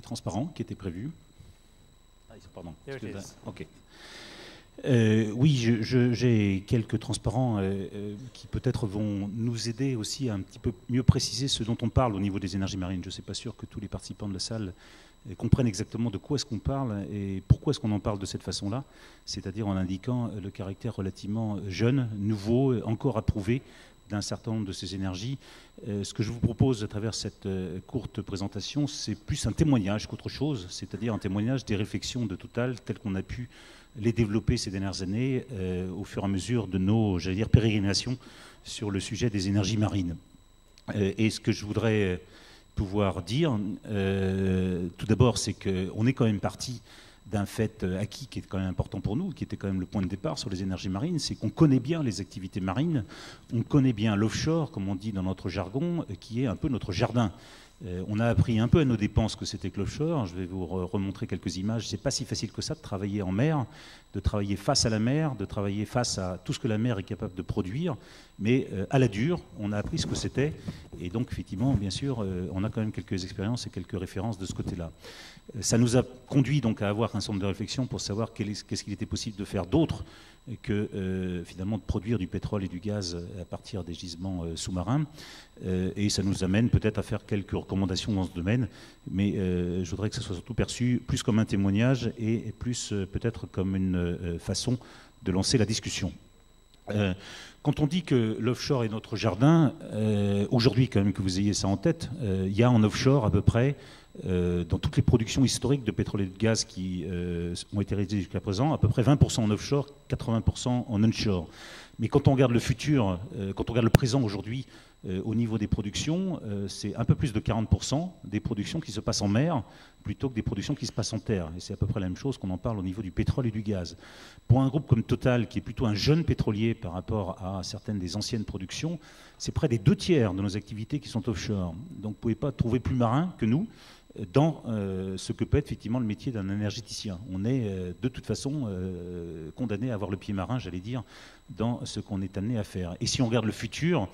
transparents qui étaient prévus. Pardon. Ok. Oui, j'ai quelques transparents qui peut-être vont nous aider aussi à un petit peu mieux préciser ce dont on parle au niveau des énergies marines. Je ne suis pas sûr que tous les participants de la salle comprennent exactement de quoi est-ce qu'on parle et pourquoi est-ce qu'on en parle de cette façon-là, c'est-à-dire en indiquant le caractère relativement jeune, nouveau, encore approuvé d'un certain nombre de ces énergies. Ce que je vous propose à travers cette courte présentation, c'est plus un témoignage qu'autre chose, c'est-à-dire un témoignage des réflexions de Total telles qu'on a pu les développer ces dernières années au fur et à mesure de nos, j'allais dire, pérégrinations sur le sujet des énergies marines. Et ce que je voudrais pouvoir dire, tout d'abord, c'est qu'on est quand même parti d'un fait acquis qui est quand même important pour nous, qui était quand même le point de départ sur les énergies marines, c'est qu'on connaît bien les activités marines, on connaît bien l'offshore, comme on dit dans notre jargon, qui est un peu notre jardin. On a appris un peu à nos dépens ce que c'était que l'offshore. Je vais vous remontrer quelques images. C'est pas si facile que ça de travailler en mer, de travailler face à la mer, de travailler face à tout ce que la mer est capable de produire. Mais à la dure, on a appris ce que c'était. Et donc, effectivement, bien sûr, on a quand même quelques expériences et quelques références de ce côté-là. Ça nous a conduit donc à avoir un certain nombre de réflexions pour savoir qu'est-ce qu'il était possible de faire d'autre que finalement de produire du pétrole et du gaz à partir des gisements sous-marins. Et ça nous amène peut-être à faire quelques recommandations dans ce domaine, mais je voudrais que ça soit surtout perçu plus comme un témoignage et plus peut-être comme une façon de lancer la discussion. Quand on dit que l'offshore est notre jardin, aujourd'hui quand même que vous ayez ça en tête, il y a en offshore à peu près dans toutes les productions historiques de pétrole et de gaz qui ont été réalisées jusqu'à présent, à peu près 20% en offshore, 80% en onshore. Mais quand on regarde le futur, quand on regarde le présent aujourd'hui, au niveau des productions, c'est un peu plus de 40% des productions qui se passent en mer plutôt que des productions qui se passent en terre. Et c'est à peu près la même chose qu'on en parle au niveau du pétrole et du gaz. Pour un groupe comme Total, qui est plutôt un jeune pétrolier par rapport à certaines des anciennes productions, c'est près des 2/3 de nos activités qui sont offshore. Donc vous ne pouvez pas trouver plus marin que nous dans ce que peut être effectivement le métier d'un énergéticien. On est de toute façon condamné à avoir le pied marin, j'allais dire, dans ce qu'on est amené à faire. Et si on regarde le futur,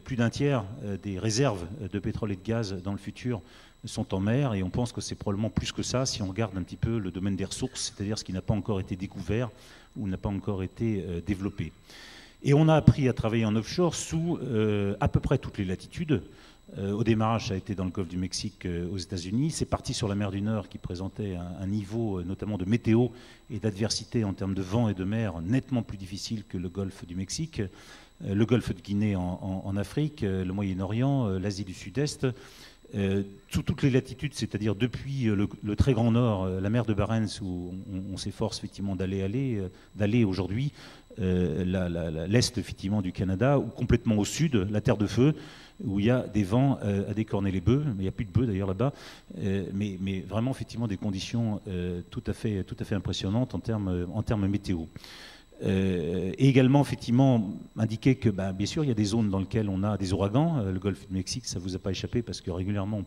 plus d'un tiers des réserves de pétrole et de gaz dans le futur sont en mer, et on pense que c'est probablement plus que ça si on regarde un petit peu le domaine des ressources, c'est-à-dire ce qui n'a pas encore été découvert ou n'a pas encore été développé. Et on a appris à travailler en offshore sous à peu près toutes les latitudes. Au démarrage, ça a été dans le golfe du Mexique aux États-Unis. C'est parti sur la mer du Nord qui présentait un niveau notamment de météo et d'adversité en termes de vent et de mer nettement plus difficile que le golfe du Mexique. Le golfe de Guinée en Afrique, le Moyen-Orient, l'Asie du Sud-Est. Sous toutes les latitudes, c'est-à-dire depuis le très grand nord, la mer de Barents, où on s'efforce effectivement d'aller aujourd'hui, l'est effectivement du Canada, ou complètement au sud, la Terre de Feu, où il y a des vents à décorner les bœufs, mais il n'y a plus de bœufs d'ailleurs là-bas, mais vraiment effectivement des conditions tout à fait impressionnantes en termes météo. Et également, effectivement, indiquer que, bien sûr, il y a des zones dans lesquelles on a des ouragans. Le golfe du Mexique, ça ne vous a pas échappé, parce que régulièrement,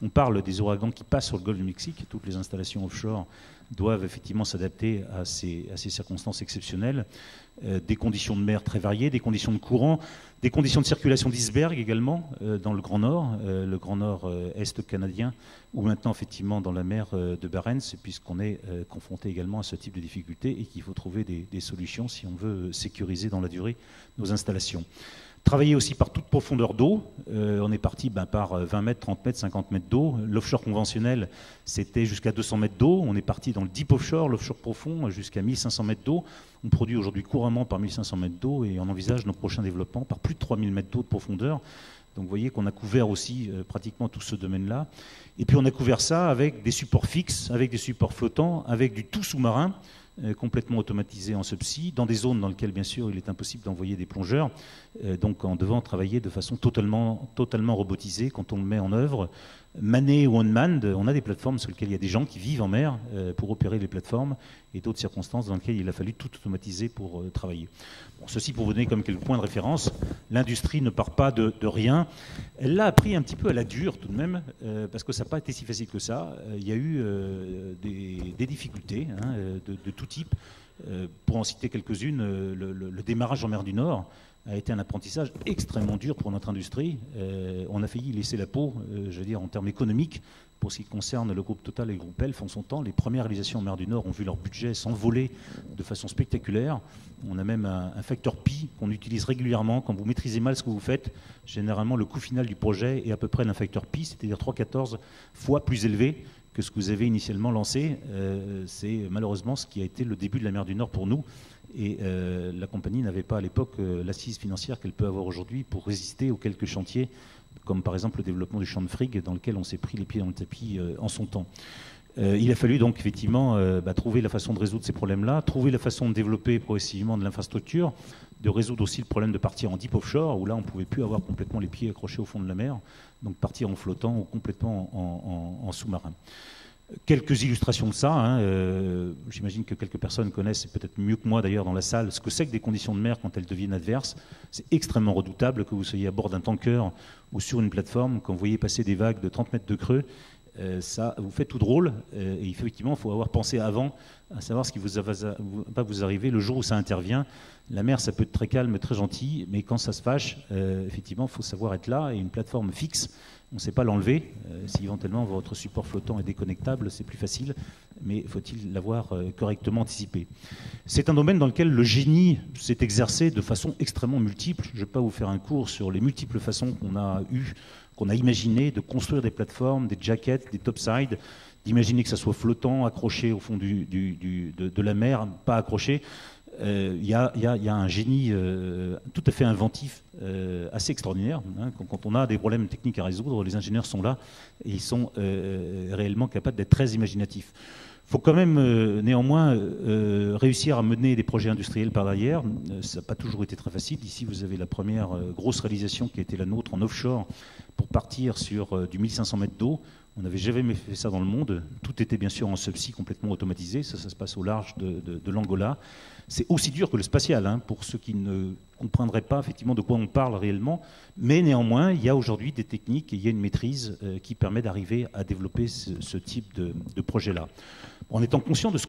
on parle des ouragans qui passent sur le golfe du Mexique. Toutes les installations offshore doivent effectivement s'adapter à ces circonstances exceptionnelles. Des conditions de mer très variées, des conditions de courant, des conditions de circulation d'iceberg également dans le Grand Nord est canadien, ou maintenant effectivement dans la mer de Barents, puisqu'on est confronté également à ce type de difficultés et qu'il faut trouver des solutions si on veut sécuriser dans la durée nos installations. Travailler aussi par toute profondeur d'eau. On est parti par 20 mètres, 30 mètres, 50 mètres d'eau. L'offshore conventionnel, c'était jusqu'à 200 mètres d'eau. On est parti dans le deep offshore, l'offshore profond, jusqu'à 1500 mètres d'eau. On produit aujourd'hui couramment par 1500 mètres d'eau et on envisage nos prochains développements par plus de 3000 mètres d'eau de profondeur. Donc vous voyez qu'on a couvert aussi pratiquement tout ce domaine-là. Et puis on a couvert ça avec des supports fixes, avec des supports flottants, avec du tout sous-marin, complètement automatisé en subsea, dans des zones dans lesquelles, bien sûr, il est impossible d'envoyer des plongeurs, donc en devant travailler de façon totalement robotisée quand on le met en œuvre. Mané ou unmanned, on a des plateformes sur lesquelles il y a des gens qui vivent en mer pour opérer les plateformes, et d'autres circonstances dans lesquelles il a fallu tout automatiser pour travailler. Bon, ceci pour vous donner comme quelques points de référence. L'industrie ne part pas de rien. Elle l'a appris un petit peu à la dure tout de même, parce que ça n'a pas été si facile que ça. Il y a eu des difficultés de tout type. Pour en citer quelques-unes, le démarrage en mer du Nord, a été un apprentissage extrêmement dur pour notre industrie. On a failli laisser la peau, je veux dire, en termes économiques. Pour ce qui concerne le groupe Total et le groupe Elf, en son temps, les premières réalisations en mer du Nord ont vu leur budget s'envoler de façon spectaculaire. On a même un facteur pi qu'on utilise régulièrement. Quand vous maîtrisez mal ce que vous faites, généralement le coût final du projet est à peu près d'un facteur pi, c'est-à-dire 3-14 fois plus élevé que ce que vous avez initialement lancé. C'est malheureusement ce qui a été le début de la mer du Nord pour nous. Et la compagnie n'avait pas à l'époque l'assise financière qu'elle peut avoir aujourd'hui pour résister aux quelques chantiers, comme par exemple le développement du champ de Frigg, dans lequel on s'est pris les pieds dans le tapis en son temps. Il a fallu donc effectivement trouver la façon de résoudre ces problèmes-là, trouver la façon de développer progressivement de l'infrastructure, de résoudre aussi le problème de partir en deep offshore, où là on ne pouvait plus avoir complètement les pieds accrochés au fond de la mer, donc partir en flottant ou complètement en sous-marin. Quelques illustrations de ça, hein, j'imagine que quelques personnes connaissent, peut-être mieux que moi d'ailleurs dans la salle, ce que c'est que des conditions de mer quand elles deviennent adverses. C'est extrêmement redoutable que vous soyez à bord d'un tanker ou sur une plateforme, quand vous voyez passer des vagues de 30 mètres de creux, ça vous fait tout drôle, et effectivement il faut avoir pensé avant à savoir ce qui va vous arriver le jour où ça intervient. La mer, ça peut être très calme, très gentil, mais quand ça se fâche, effectivement il faut savoir être là, et une plateforme fixe, on ne sait pas l'enlever. Si éventuellement votre support flottant est déconnectable, c'est plus facile, mais faut-il l'avoir correctement anticipé. C'est un domaine dans lequel le génie s'est exercé de façon extrêmement multiple. Je ne vais pas vous faire un cours sur les multiples façons qu'on a imaginé de construire des plateformes, des jackets, des topsides, d'imaginer que ça soit flottant, accroché au fond de la mer, pas accroché. Il y a un génie tout à fait inventif, assez extraordinaire. Hein. Quand on a des problèmes techniques à résoudre, les ingénieurs sont là et ils sont réellement capables d'être très imaginatifs. Il faut quand même néanmoins réussir à mener des projets industriels par derrière. Ça n'a pas toujours été très facile. Ici, vous avez la première grosse réalisation qui a été la nôtre en offshore pour partir sur du 1500 mètres d'eau. On n'avait jamais fait ça dans le monde. Tout était bien sûr en subsea complètement automatisé. Ça se passe au large de l'Angola. C'est aussi dur que le spatial, hein, pour ceux qui ne comprendraient pas effectivement de quoi on parle réellement. Mais néanmoins, il y a aujourd'hui des techniques et il y a une maîtrise qui permet d'arriver à développer ce type de projet-là. En étant conscient de ce